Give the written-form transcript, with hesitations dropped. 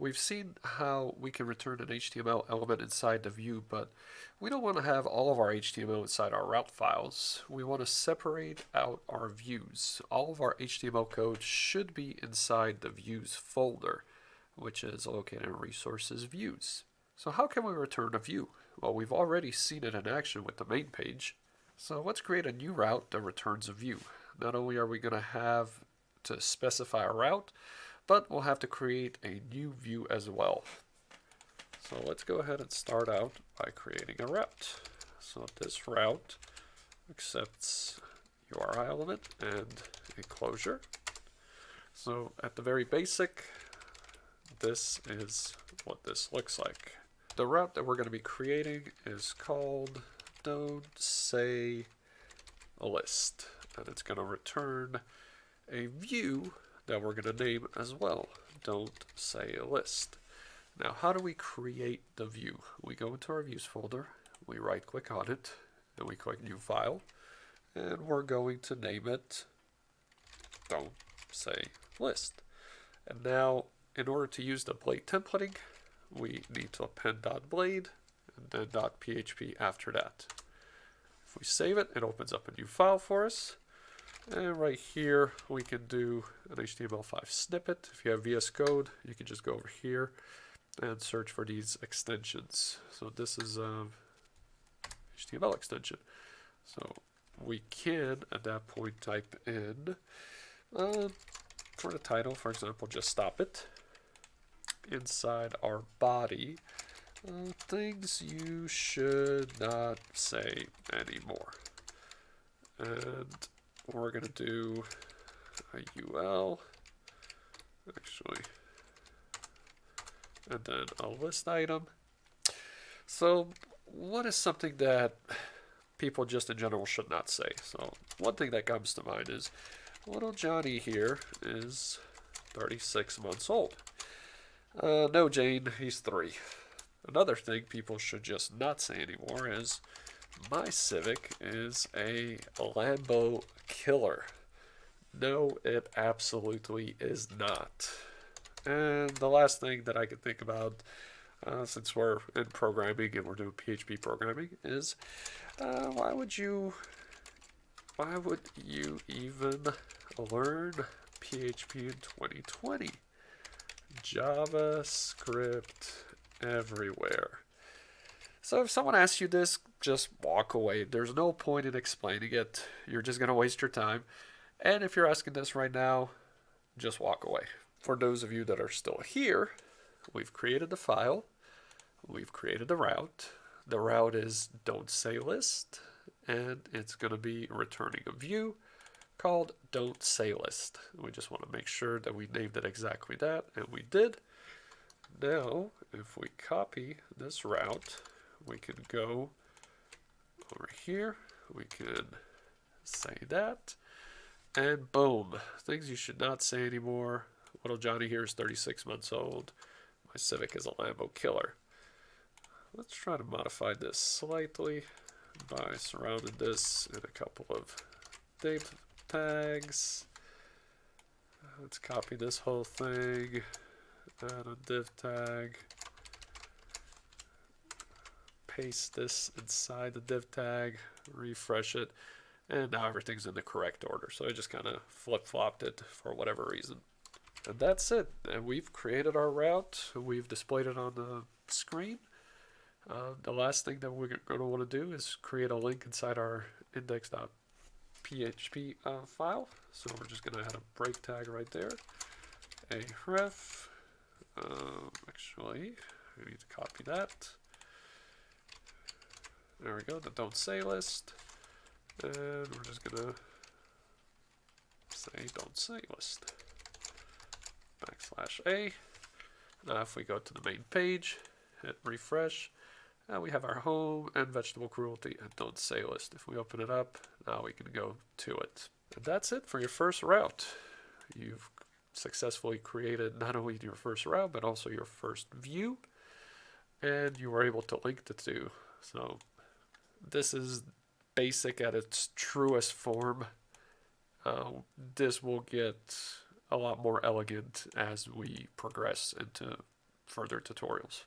We've seen how we can return an HTML element inside the view, but we don't want to have all of our HTML inside our route files. We want to separate out our views. All of our HTML code should be inside the views folder, which is located in resources views. So how can we return a view? Well, we've already seen it in action with the main page. So let's create a new route that returns a view. Not only are we going to have to specify a route, but we'll have to create a new view as well. So let's go ahead and start out by creating a route. So this route accepts URI element and a closure. So at the very basic, this is what this looks like. The route that we're going to be creating is called don't say a list, and it's going to return a view that we're going to name as well, don't say a list. Now, how do we create the view? We go into our views folder, we right click on it, and we click new file, and we're going to name it don't say list. And now, in order to use the blade templating, we need to append .blade and then .php after that. If we save it, it opens up a new file for us. And right here, we can do an HTML5 snippet. If you have VS Code, you can just go over here and search for these extensions. So this is HTML extension. So we can, at that point, type in, for the title, for example, just stop it. Inside our body, things you should not say anymore. And we're going to do a UL, actually, and then a list item. So what is something that people just in general should not say? So one thing that comes to mind is little Johnny here is 36 months old. No, Jane, he's 3. Another thing people should just not say anymore is my Civic is a Lambo killer. No, it absolutely is not. And the last thing that I can think about, since we're in programming and we're doing PHP programming, is why would you even learn PHP in 2020? JavaScript everywhere. So if someone asks you this, just walk away. There's no point in explaining it. You're just going to waste your time. And if you're asking this right now, just walk away. For those of you that are still here, we've created the file. We've created the route. The route is don't say list, and it's going to be returning a view called don't say list. We just want to make sure that we named it exactly that, and we did. Now, if we copy this route, we can go over here, we can say that, and boom, things you should not say anymore. Little Johnny here is 36 months old. My Civic is a Lambo killer. Let's try to modify this slightly by surrounding this in a couple of div tags. Let's copy this whole thing, add a div tag, paste this inside the div tag, refresh it, and now everything's in the correct order. So I just kind of flip-flopped it for whatever reason. And that's it. And we've created our route. We've displayed it on the screen. The last thing that we're going to want to do is create a link inside our index.php file. So we're just going to add a break tag right there. A ref. Actually, we need to copy that. There we go, the don't say list. And we're just going to say don't say list. \A. Now if we go to the main page, hit refresh, and we have our home and vegetable cruelty and don't say list. If we open it up, now we can go to it. And that's it for your first route. You've successfully created not only your first route, but also your first view, and you were able to link the two. So this is basic at its truest form. This will get a lot more elegant as we progress into further tutorials.